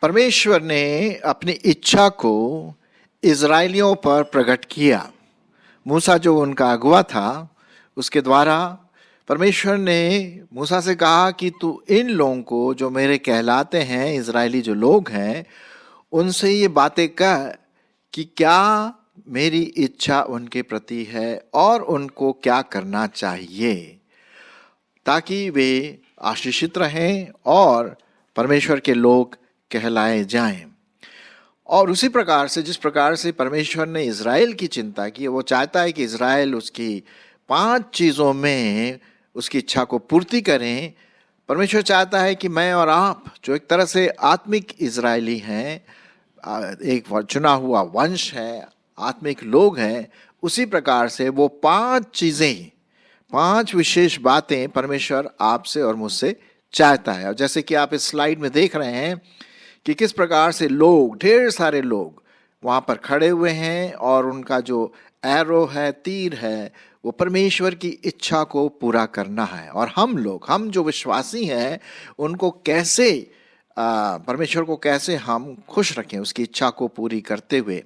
परमेश्वर ने अपनी इच्छा को इज़राइलियों पर प्रकट किया। मूसा जो उनका अगुवा था, उसके द्वारा परमेश्वर ने मूसा से कहा कि तू इन लोगों को, जो मेरे कहलाते हैं इज़राइली जो लोग हैं, उनसे ये बातें कह कि क्या मेरी इच्छा उनके प्रति है और उनको क्या करना चाहिए, ताकि वे आशीषित रहें और परमेश्वर के लोग कहलाए जाएं। और उसी प्रकार से जिस प्रकार से परमेश्वर ने इज़राइल की चिंता की, वो चाहता है कि इज़राइल उसकी 5 चीज़ों में उसकी इच्छा को पूर्ति करें। परमेश्वर चाहता है कि मैं और आप, जो एक तरह से आत्मिक इज़राइली हैं, एक चुना हुआ वंश है, आत्मिक लोग हैं, उसी प्रकार से वो 5 चीज़ें, 5 विशेष बातें परमेश्वर आपसे और मुझसे चाहता है। और जैसे कि आप इस स्लाइड में देख रहे हैं कि किस प्रकार से लोग, ढेर सारे लोग वहाँ पर खड़े हुए हैं और उनका जो एरो है, तीर है, वो परमेश्वर की इच्छा को पूरा करना है। और हम लोग, हम जो विश्वासी हैं, उनको कैसे परमेश्वर को कैसे हम खुश रखें उसकी इच्छा को पूरी करते हुए।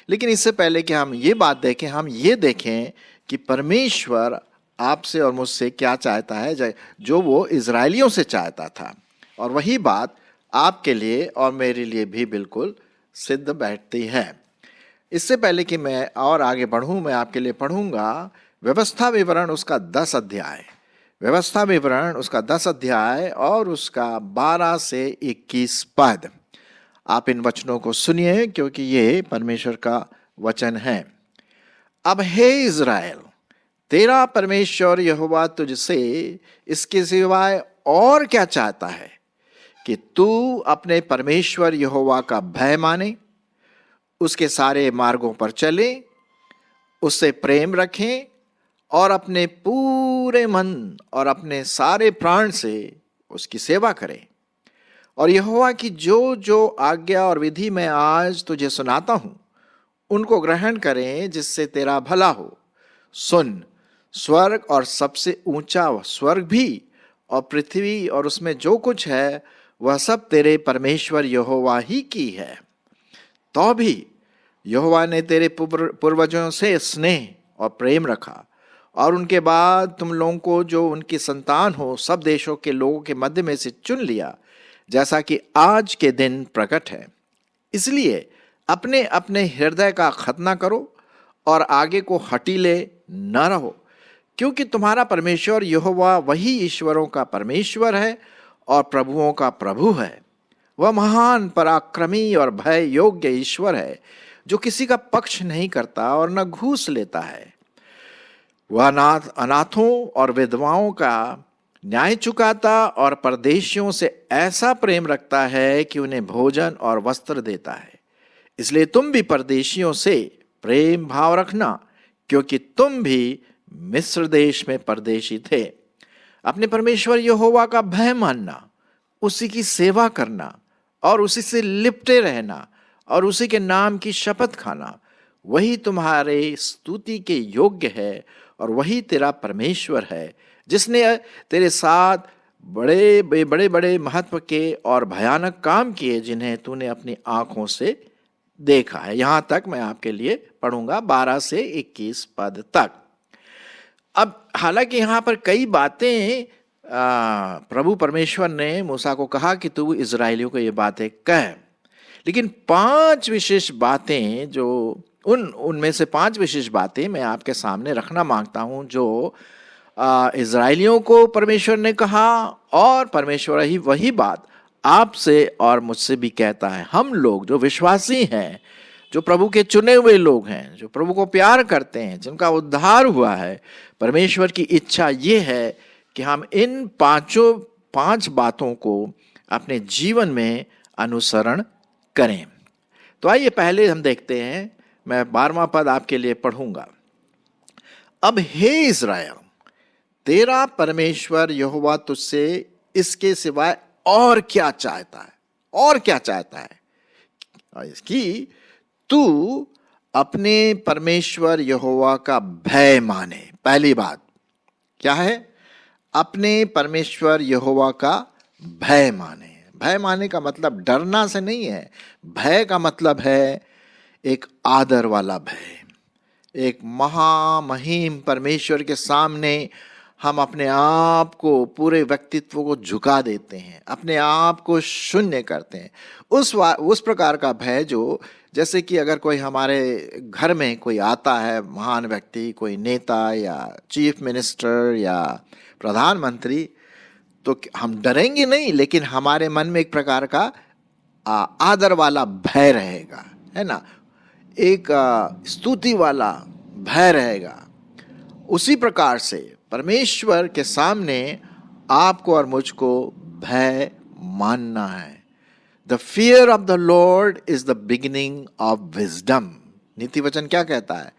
लेकिन इससे पहले कि हम ये बात देखें, हम ये देखें कि परमेश्वर आपसे और मुझसे क्या चाहता है, जो वो इज़राइलियों से चाहता था। और वही बात आपके लिए और मेरे लिए भी बिल्कुल सिद्ध बैठती है। इससे पहले कि मैं और आगे बढ़ूं, मैं आपके लिए पढ़ूंगा व्यवस्था विवरण उसका 10 अध्याय, व्यवस्था विवरण उसका 10 अध्याय और उसका 12 से 21 पद। आप इन वचनों को सुनिए, क्योंकि ये परमेश्वर का वचन है। अब हे इज़राइल, तेरा परमेश्वर यहोवा तुझसे इसके सिवाय और क्या चाहता है कि तू अपने परमेश्वर यहोवा का भय माने, उसके सारे मार्गों पर चले, उससे प्रेम रखें और अपने पूरे मन और अपने सारे प्राण से उसकी सेवा करें। और यहोवा की जो जो आज्ञा और विधि मैं आज तुझे सुनाता हूँ, उनको ग्रहण करें, जिससे तेरा भला हो। सुन, स्वर्ग और सबसे ऊंचा स्वर्ग भी और पृथ्वी और उसमें जो कुछ है, वह सब तेरे परमेश्वर यहोवा ही की है। तो भी यहोवा ने तेरे पूर्वजों से स्नेह और प्रेम रखा, और उनके बाद तुम लोगों को, जो उनकी संतान हो, सब देशों के लोगों के मध्य में से चुन लिया, जैसा कि आज के दिन प्रकट है। इसलिए अपने अपने हृदय का खतना करो और आगे को हठीले न रहो, क्योंकि तुम्हारा परमेश्वर यहोवा वही ईश्वरों का परमेश्वर है और प्रभुओं का प्रभु है। वह महान, पराक्रमी और भय योग्य ईश्वर है, जो किसी का पक्ष नहीं करता और न घूस लेता है। वह अनाथों और विधवाओं का न्याय चुकाता और परदेशियों से ऐसा प्रेम रखता है कि उन्हें भोजन और वस्त्र देता है। इसलिए तुम भी परदेशियों से प्रेम भाव रखना, क्योंकि तुम भी मिस्र देश में परदेशी थे। अपने परमेश्वर यहोवा का भय मानना, उसी की सेवा करना और उसी से लिपटे रहना और उसी के नाम की शपथ खाना, वही तुम्हारे स्तुति के योग्य है और वही तेरा परमेश्वर है, जिसने तेरे साथ बड़े बड़े महत्व के और भयानक काम किए, जिन्हें तूने अपनी आंखों से देखा है। यहां तक मैं आपके लिए पढ़ूंगा 12 से 21 पद तक। अब हालांकि यहाँ पर कई बातें प्रभु परमेश्वर ने मूसा को कहा कि तू इज़राइलियों को ये बातें कह, लेकिन 5 विशेष बातें, जो उनमें से 5 विशेष बातें मैं आपके सामने रखना मांगता हूं, जो इज़राइलियों को परमेश्वर ने कहा, और परमेश्वर ही वही बात आपसे और मुझसे भी कहता है। हम लोग जो विश्वासी हैं, जो प्रभु के चुने हुए लोग हैं, जो प्रभु को प्यार करते हैं, जिनका उद्धार हुआ है, परमेश्वर की इच्छा ये है कि हम इन 5 बातों को अपने जीवन में अनुसरण करें। तो आइए पहले हम देखते हैं, मैं 12वां पद आपके लिए पढ़ूंगा। अब हे इज़राइल, तेरा परमेश्वर यहोवा तुझसे इसके सिवाय और क्या चाहता है, और क्या चाहता है कि तू अपने परमेश्वर यहोवा का भय माने। पहली बात क्या है? अपने परमेश्वर यहोवा का भय माने। भय मानने का मतलब डरना से नहीं है। भय का मतलब है एक आदर वाला भय, एक महामहिम परमेश्वर के सामने हम अपने आप को, पूरे व्यक्तित्व को झुका देते हैं, अपने आप को शून्य करते हैं। उस प्रकार का भय जो, जैसे कि अगर कोई हमारे घर में कोई आता है, महान व्यक्ति, कोई नेता या चीफ मिनिस्टर या प्रधानमंत्री, तो हम डरेंगे नहीं, लेकिन हमारे मन में एक प्रकार का आदर वाला भय रहेगा, है ना, एक स्तुति वाला भय रहेगा। उसी प्रकार से परमेश्वर के सामने आपको और मुझको भय मानना है। The fear of the Lord is the beginning of wisdom. नीति वचन क्या कहता है?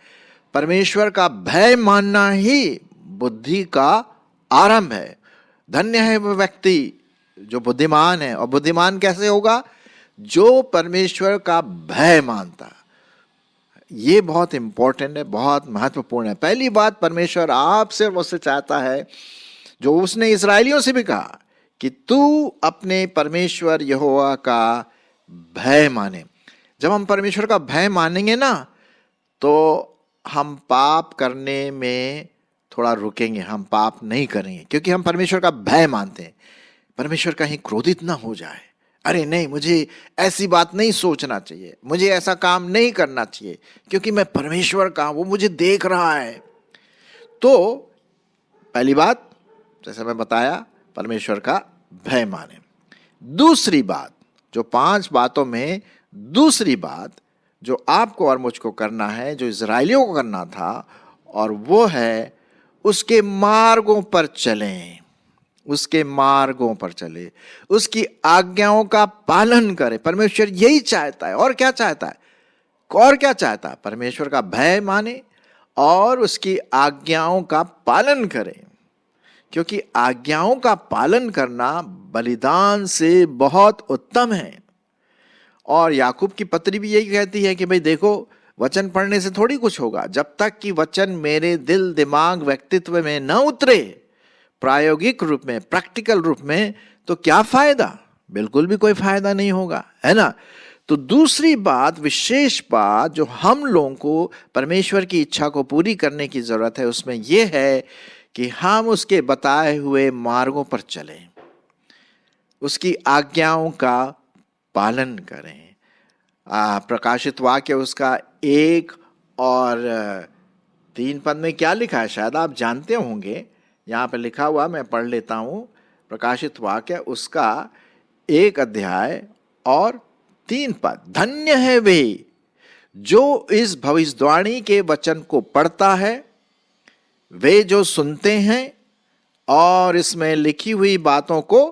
परमेश्वर का भय मानना ही बुद्धि का आरंभ है। धन्य है वह व्यक्ति जो बुद्धिमान है। और बुद्धिमान कैसे होगा? जो परमेश्वर का भय मानता। ये बहुत इंपॉर्टेंट है, बहुत महत्वपूर्ण है। पहली बात, परमेश्वर आपसे मुझसे चाहता है, जो उसने इस्राएलियों से भी कहा, कि तू अपने परमेश्वर यहोवा का भय माने। जब हम परमेश्वर का भय मानेंगे ना, तो हम पाप करने में थोड़ा रुकेंगे, हम पाप नहीं करेंगे, क्योंकि हम परमेश्वर का भय मानते हैं। परमेश्वर कहीं क्रोधित ना हो जाए, अरे नहीं, मुझे ऐसी बात नहीं सोचना चाहिए, मुझे ऐसा काम नहीं करना चाहिए, क्योंकि मैं परमेश्वर का, वो मुझे देख रहा है। तो पहली बात, जैसे मैं बताया, परमेश्वर का भय माने। दूसरी बात, जो 5 बातों में दूसरी बात जो आपको और मुझको करना है, जो इजराइलियों को करना था, और वो है उसके मार्गों पर चलें, उसके मार्गों पर चले, उसकी आज्ञाओं का पालन करें। परमेश्वर यही चाहता है। और क्या चाहता है? और क्या चाहता है? परमेश्वर का भय माने और उसकी आज्ञाओं का पालन करें, क्योंकि आज्ञाओं का पालन करना बलिदान से बहुत उत्तम है। और याकूब की पत्री भी यही कहती है कि भाई देखो, वचन पढ़ने से थोड़ी कुछ होगा, जब तक कि वचन मेरे दिल, दिमाग, व्यक्तित्व में न उतरे प्रायोगिक रूप में, प्रैक्टिकल रूप में, तो क्या फायदा? बिल्कुल भी कोई फायदा नहीं होगा, है ना। तो दूसरी बात, विशेष बात जो हम लोगों को परमेश्वर की इच्छा को पूरी करने की जरूरत है, उसमें यह है कि हम उसके बताए हुए मार्गों पर चलें, उसकी आज्ञाओं का पालन करें। प्रकाशित वाक्य उसका 1 और 3 पद में क्या लिखा है, शायद आप जानते होंगे। यहाँ पे लिखा हुआ, मैं पढ़ लेता हूँ। प्रकाशित वाक्य उसका 1 अध्याय और 3 पद। धन्य है वे जो इस भविष्यवाणी के वचन को पढ़ता है, वे जो सुनते हैं और इसमें लिखी हुई बातों को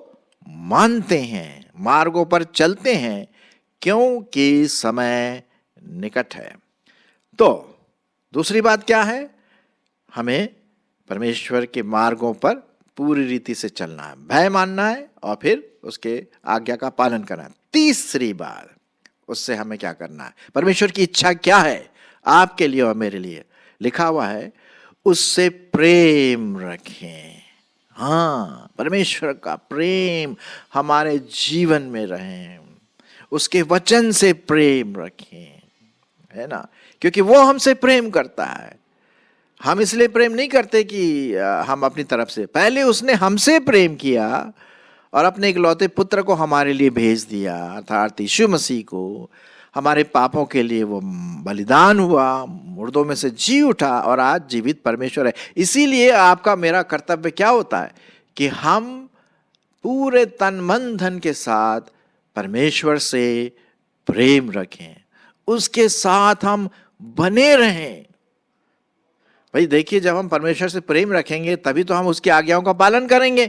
मानते हैं, मार्गों पर चलते हैं, क्योंकि समय निकट है। तो दूसरी बात क्या है? हमें परमेश्वर के मार्गों पर पूरी रीति से चलना है, भय मानना है और फिर उसके आज्ञा का पालन करना है। तीसरी बात, उससे हमें क्या करना है? परमेश्वर की इच्छा क्या है आपके लिए और मेरे लिए? लिखा हुआ है, उससे प्रेम रखें। हाँ, परमेश्वर का प्रेम हमारे जीवन में रहे, उसके वचन से प्रेम रखें, है ना, क्योंकि वो हमसे प्रेम करता है। हम इसलिए प्रेम नहीं करते कि हम अपनी तरफ से, पहले उसने हमसे प्रेम किया और अपने इकलौते पुत्र को हमारे लिए भेज दिया, अर्थात यीशु मसीह को। हमारे पापों के लिए वो बलिदान हुआ, मुर्दों में से जी उठा और आज जीवित परमेश्वर है। इसीलिए आपका मेरा कर्तव्य क्या होता है कि हम पूरे तन मन धन के साथ परमेश्वर से प्रेम रखें, उसके साथ हम बने रहें। भाई देखिए, जब हम परमेश्वर से प्रेम रखेंगे तभी तो हम उसकी आज्ञाओं का पालन करेंगे,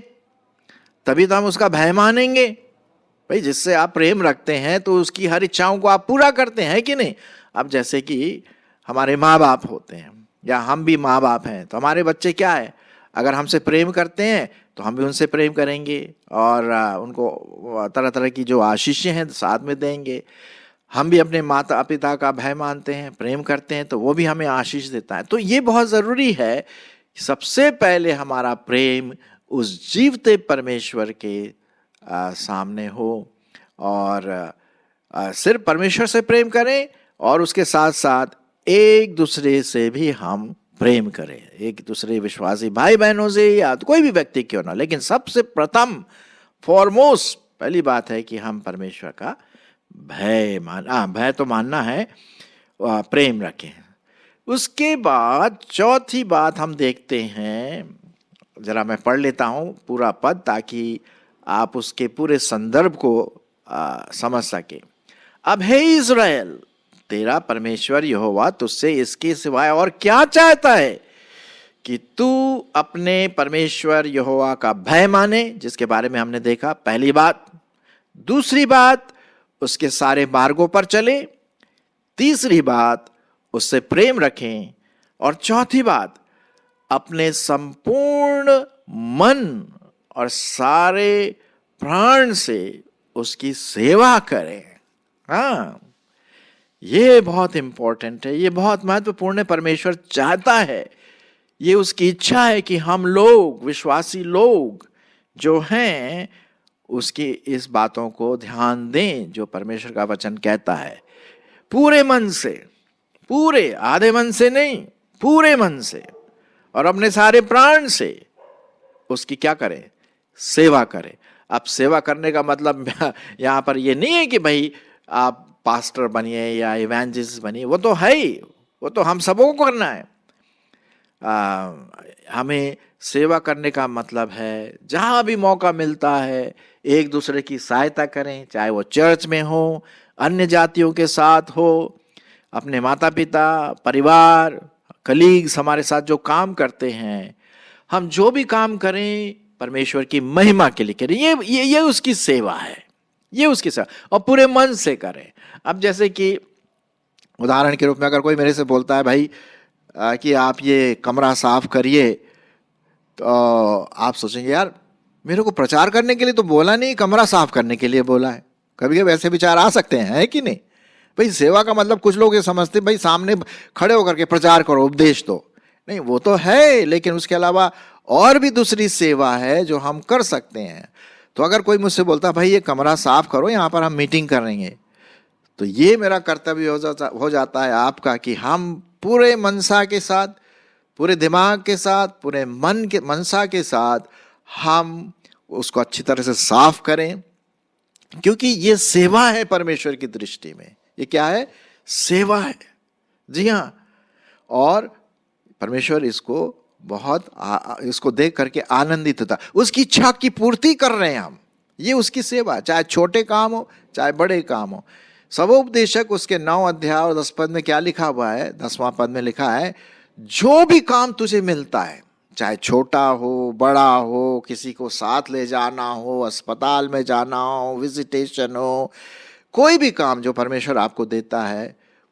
तभी तो हम उसका भय मानेंगे। भाई जिससे आप प्रेम रखते हैं तो उसकी हर इच्छाओं को आप पूरा करते हैं कि नहीं। अब जैसे कि हमारे माँ बाप होते हैं या हम भी माँ बाप हैं, तो हमारे बच्चे क्या है, अगर हमसे प्रेम करते हैं तो हम भी उनसे प्रेम करेंगे और उनको तरह तरह की जो आशीषें हैं साथ में देंगे। हम भी अपने माता पिता का भय मानते हैं, प्रेम करते हैं, तो वो भी हमें आशीष देता है। तो ये बहुत ज़रूरी है, सबसे पहले हमारा प्रेम उस जीवते परमेश्वर के सामने हो। और सिर्फ परमेश्वर से प्रेम करें और उसके साथ साथ एक दूसरे से भी हम प्रेम करें, एक दूसरे विश्वासी भाई बहनों से या कोई भी व्यक्ति क्यों ना, लेकिन सबसे प्रथम फॉरमोस्ट पहली बात है कि हम परमेश्वर का भय तो मानना है, प्रेम रखें। उसके बाद चौथी बात हम देखते हैं, जरा मैं पढ़ लेता हूं पूरा पद ताकि आप उसके पूरे संदर्भ को समझ सके। अब हे इज़राइल, तेरा परमेश्वर यहोवा तुझसे इसके सिवाय और क्या चाहता है कि तू अपने परमेश्वर यहोवा का भय माने, जिसके बारे में हमने देखा पहली बात। दूसरी बात, उसके सारे मार्गों पर चले। तीसरी बात, उससे प्रेम रखें। और चौथी बात, अपने संपूर्ण मन और सारे प्राण से उसकी सेवा करें। हाँ, ये बहुत इंपॉर्टेंट है, ये बहुत महत्वपूर्ण है। परमेश्वर चाहता है, ये उसकी इच्छा है कि हम लोग, विश्वासी लोग जो हैं, उसकी इस बातों को ध्यान दें जो परमेश्वर का वचन कहता है। पूरे मन से, पूरे आधे मन से नहीं, पूरे मन से और अपने सारे प्राण से उसकी क्या करें? सेवा करें। अब सेवा करने का मतलब यहाँ पर ये नहीं है कि भाई आप पास्टर बनिए या इवेंजलिस्ट बनिए, वो तो है ही, वो तो हम सबों को करना है। हमें सेवा करने का मतलब है जहाँ भी मौका मिलता है एक दूसरे की सहायता करें, चाहे वो चर्च में हो, अन्य जातियों के साथ हो, अपने माता पिता, परिवार, कलीग्स हमारे साथ जो काम करते हैं, हम जो भी काम करें परमेश्वर की महिमा के लिए करें। ये उसकी सेवा है, ये उसकी सेवा, और पूरे मन से करें। अब जैसे कि उदाहरण के रूप में अगर कोई मेरे से बोलता है भाई कि आप ये कमरा साफ करिए, तो आप सोचेंगे यार मेरे को प्रचार करने के लिए तो बोला नहीं, कमरा साफ करने के लिए बोला है। कभी कभी ऐसे विचार आ सकते हैं, है कि नहीं? भाई सेवा का मतलब कुछ लोग ये समझते भाई सामने खड़े होकर के प्रचार करो, उपदेश दो। नहीं, वो तो है, लेकिन उसके अलावा और भी दूसरी सेवा है जो हम कर सकते हैं। तो अगर कोई मुझसे बोलता भाई ये कमरा साफ करो, यहाँ पर हम मीटिंग करेंगे, तो ये मेरा कर्तव्य हो जाता है आपका कि हम पूरे मनसा के साथ, पूरे दिमाग के साथ, पूरे मनसा के साथ हम उसको अच्छी तरह से साफ करें, क्योंकि ये सेवा है परमेश्वर की दृष्टि में। ये क्या है? सेवा है। जी हाँ, और परमेश्वर इसको इसको देख करके आनंदित होता, उसकी इच्छा की पूर्ति कर रहे हैं हम। ये उसकी सेवा, चाहे छोटे काम हो चाहे बड़े काम हो। सबोपदेशक उसके 9 अध्याय और 10 पद में क्या लिखा हुआ है? 10वां पद में लिखा है, जो भी काम तुझे मिलता है, चाहे छोटा हो बड़ा हो, किसी को साथ ले जाना हो, अस्पताल में जाना हो, विजिटेशन हो, कोई भी काम जो परमेश्वर आपको देता है,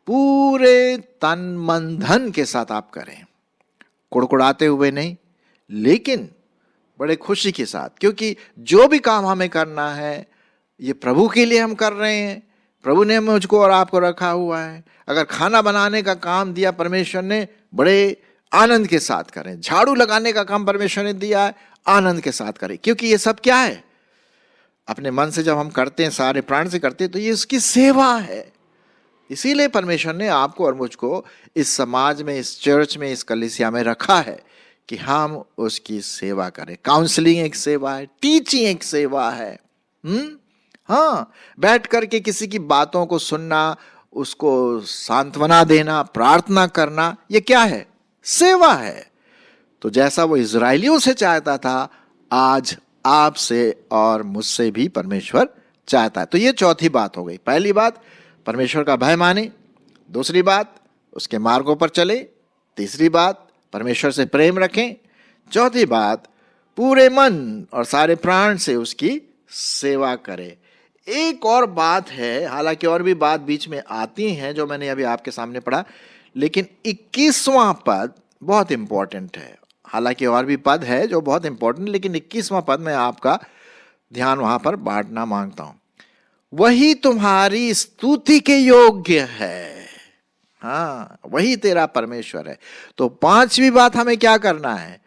पूरे तन मन धन के साथ आप करें, कुड़कुड़ाते हुए नहीं, लेकिन बड़े खुशी के साथ, क्योंकि जो भी काम हमें करना है ये प्रभु के लिए हम कर रहे हैं। प्रभु ने मुझको और आपको रखा हुआ है। अगर खाना बनाने का काम दिया परमेश्वर ने, बड़े आनंद के साथ करें। झाड़ू लगाने का काम परमेश्वर ने दिया है, आनंद के साथ करें, क्योंकि ये सब क्या है? अपने मन से जब हम करते हैं, सारे प्राण से करते हैं, तो ये उसकी सेवा है। इसीलिए परमेश्वर ने आपको और मुझको इस समाज में, इस चर्च में, इस कलीसिया में रखा है कि हम उसकी सेवा करें। काउंसलिंग एक सेवा है, टीचिंग एक सेवा है। हाँ, बैठ करके किसी की बातों को सुनना, उसको सांत्वना देना, प्रार्थना करना, ये क्या है? सेवा है। तो जैसा वो इजरायलियों से चाहता था, आज आपसे और मुझसे भी परमेश्वर चाहता है। तो ये चौथी बात हो गई। पहली बात, परमेश्वर का भय माने। दूसरी बात, उसके मार्गों पर चले। तीसरी बात, परमेश्वर से प्रेम रखें। चौथी बात, पूरे मन और सारे प्राण से उसकी सेवा करें। एक और बात है, हालांकि और भी बात बीच में आती हैं जो मैंने अभी आपके सामने पढ़ा, लेकिन 21वां पद बहुत इंपॉर्टेंट है। हालांकि और भी पद है जो बहुत इंपॉर्टेंट, लेकिन 21वां पद में आपका ध्यान वहां पर बांटना मांगता हूं। वही तुम्हारी स्तुति के योग्य है। हाँ, वही तेरा परमेश्वर है। तो 5वीं बात हमें क्या करना है?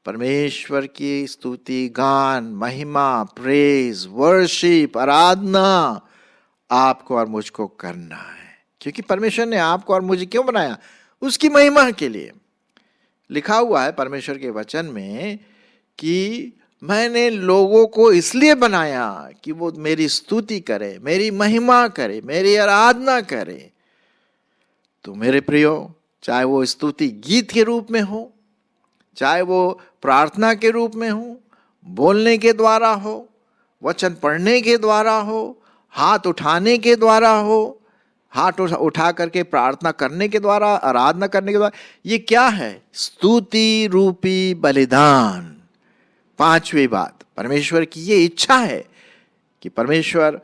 परमेश्वर की स्तुति, गान, महिमा, प्रेज, वर्शिप, आराधना, आपको और मुझको करना है, क्योंकि परमेश्वर ने आपको और मुझे क्यों बनाया? उसकी महिमा के लिए। लिखा हुआ है परमेश्वर के वचन में कि मैंने लोगों को इसलिए बनाया कि वो मेरी स्तुति करे, मेरी महिमा करे, मेरी आराधना करे। तो मेरे प्रियो, चाहे वो स्तुति गीत के रूप में हो, चाहे वो प्रार्थना के रूप में हो, बोलने के द्वारा हो, वचन पढ़ने के द्वारा हो, हाथ उठाने के द्वारा हो, हाथ उठा करके प्रार्थना करने के द्वारा, आराधना करने के द्वारा, ये क्या है? स्तुति रूपी बलिदान। पांचवी बात, परमेश्वर की ये इच्छा है कि परमेश्वर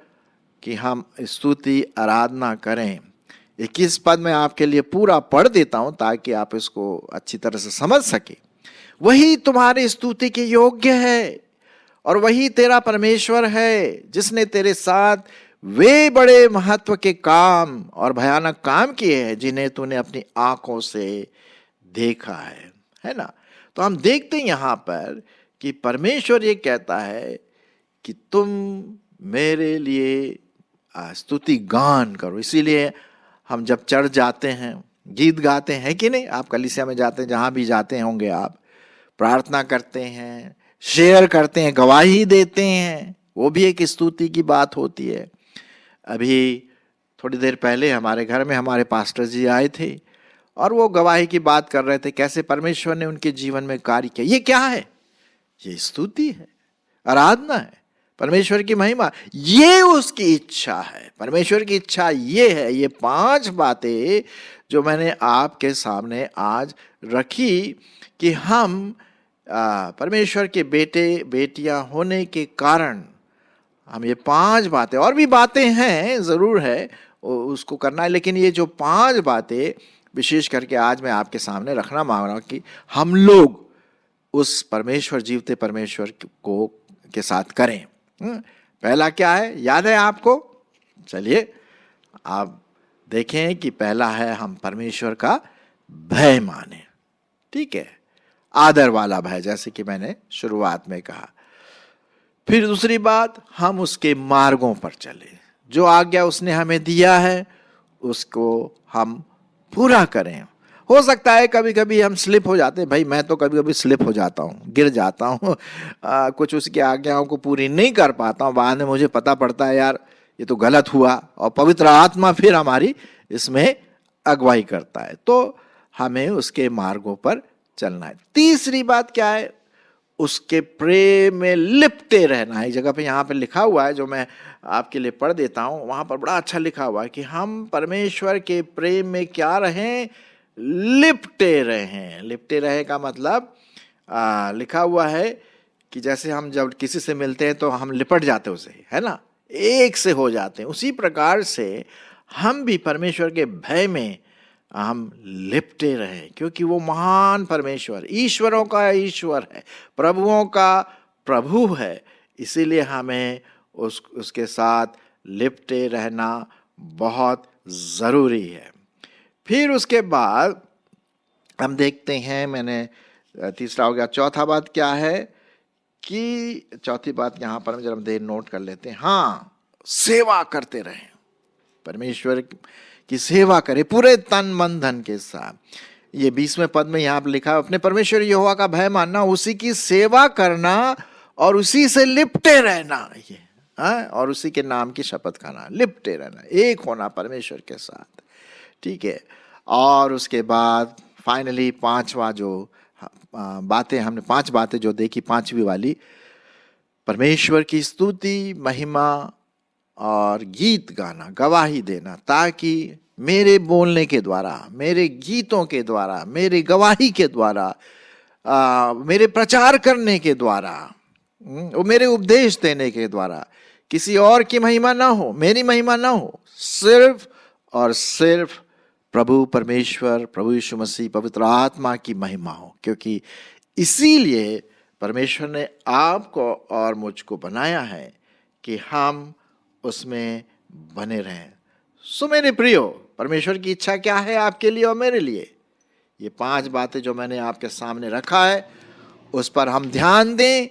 की हम स्तुति आराधना करें। 21 पद में आपके लिए पूरा पढ़ देता हूं ताकि आप इसको अच्छी तरह से समझ सके। वही तुम्हारी स्तुति के योग्य है और वही तेरा परमेश्वर है जिसने तेरे साथ वे बड़े महत्व के काम और भयानक काम किए हैं जिन्हें तूने अपनी आंखों से देखा है ना। तो हम देखते हैं यहां पर कि परमेश्वर ये कहता है कि तुम मेरे लिए स्तुति गान करो। इसीलिए हम जब चर्च जाते हैं, गीत गाते हैं कि नहीं? आप कलीसिया में जाते हैं, जहां भी जाते होंगे, आप प्रार्थना करते हैं, शेयर करते हैं, गवाही देते हैं, वो भी एक स्तुति की बात होती है। अभी थोड़ी देर पहले हमारे घर में हमारे पास्टर जी आए थे और वो गवाही की बात कर रहे थे, कैसे परमेश्वर ने उनके जीवन में कार्य किया। ये क्या है? ये स्तुति है, आराधना है, परमेश्वर की महिमा। ये उसकी इच्छा है। परमेश्वर की इच्छा ये है। ये 5 बातें जो मैंने आपके सामने आज रखी कि हम परमेश्वर के बेटे बेटियां होने के कारण हम ये 5 बातें, और भी बातें हैं, जरूर है, उसको करना है, लेकिन ये जो 5 बातें विशेष करके आज मैं आपके सामने रखना मांग रहा हूं कि हम लोग उस परमेश्वर, जीवते परमेश्वर को के साथ करें। पहला क्या है? याद है आपको? चलिए आप देखें कि पहला है हम परमेश्वर का भय माने। ठीक है, आदर वाला भय, जैसे कि मैंने शुरुआत में कहा। फिर दूसरी बात, हम उसके मार्गों पर चले, जो आज्ञा उसने हमें दिया है उसको हम पूरा करें। हो सकता है कभी कभी हम स्लिप हो जाते हैं, भाई मैं तो कभी कभी स्लिप हो जाता हूँ, गिर जाता हूँ, कुछ उसकी आज्ञाओं को पूरी नहीं कर पाता हूँ। बाद में मुझे पता पड़ता है यार ये तो गलत हुआ, और पवित्र आत्मा फिर हमारी इसमें अगुवाई करता है। तो हमें उसके मार्गों पर चलना है। तीसरी बात क्या है? उसके प्रेम में लिपटे रहना है। एक जगह पे यहाँ पे लिखा हुआ है, जो मैं आपके लिए पढ़ देता हूँ, वहां पर बड़ा अच्छा लिखा हुआ है कि हम परमेश्वर के प्रेम में क्या रहें? लिपटे रहें। लिपटे रहे का मतलब लिखा हुआ है कि जैसे हम जब किसी से मिलते हैं तो हम लिपट जाते हैं उसे, है ना, एक से हो जाते हैं। उसी प्रकार से हम भी परमेश्वर के भय में हम लिपटे रहें, क्योंकि वो महान परमेश्वर, ईश्वरों का ईश्वर है, प्रभुओं का प्रभु है। इसीलिए हमें उसके साथ लिपटे रहना बहुत ज़रूरी है। फिर उसके बाद हम देखते हैं, मैंने तीसरा हो गया। चौथा बात क्या है कि चौथी बात यहाँ पर जरा देर नोट कर लेते हैं। हाँ, सेवा करते रहें, परमेश्वर की सेवा करें पूरे तन मन धन के साथ। ये 20वें पद में यहाँ पर लिखा, अपने परमेश्वर यहोवा का भय मानना, उसी की सेवा करना और उसी से लिपटे रहना, ये और उसी के नाम की शपथ खाना, लिपटे रहना, एक होना परमेश्वर के साथ। ठीक है। और उसके बाद फाइनली 5वां जो बातें हमने 5 बातें जो देखी, 5वीं वाली, परमेश्वर की स्तुति, महिमा और गीत गाना, गवाही देना, ताकि मेरे बोलने के द्वारा, मेरे गीतों के द्वारा, मेरे गवाही के द्वारा, मेरे प्रचार करने के द्वारा, मेरे उपदेश देने के द्वारा किसी और की महिमा ना हो, मेरी महिमा ना हो, सिर्फ और सिर्फ प्रभु परमेश्वर, प्रभु यीशु मसीह, पवित्र आत्मा की महिमा हो। क्योंकि इसीलिए परमेश्वर ने आपको और मुझको बनाया है कि हम उसमें बने रहें। सो मेरे प्रियो, परमेश्वर की इच्छा क्या है आपके लिए और मेरे लिए? ये 5 बातें जो मैंने आपके सामने रखा है, उस पर हम ध्यान दें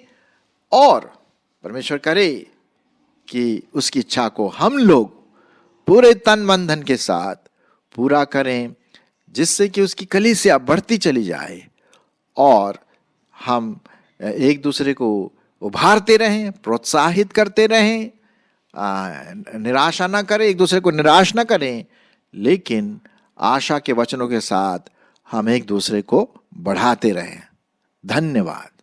और परमेश्वर करे कि उसकी इच्छा को हम लोग पूरे तन मन धन के साथ पूरा करें, जिससे कि उसकी कलीसिया बढ़ती चली जाए और हम एक दूसरे को उभारते रहें, प्रोत्साहित करते रहें, निराशा ना करें, एक दूसरे को निराश ना करें, लेकिन आशा के वचनों के साथ हम एक दूसरे को बढ़ाते रहें। धन्यवाद।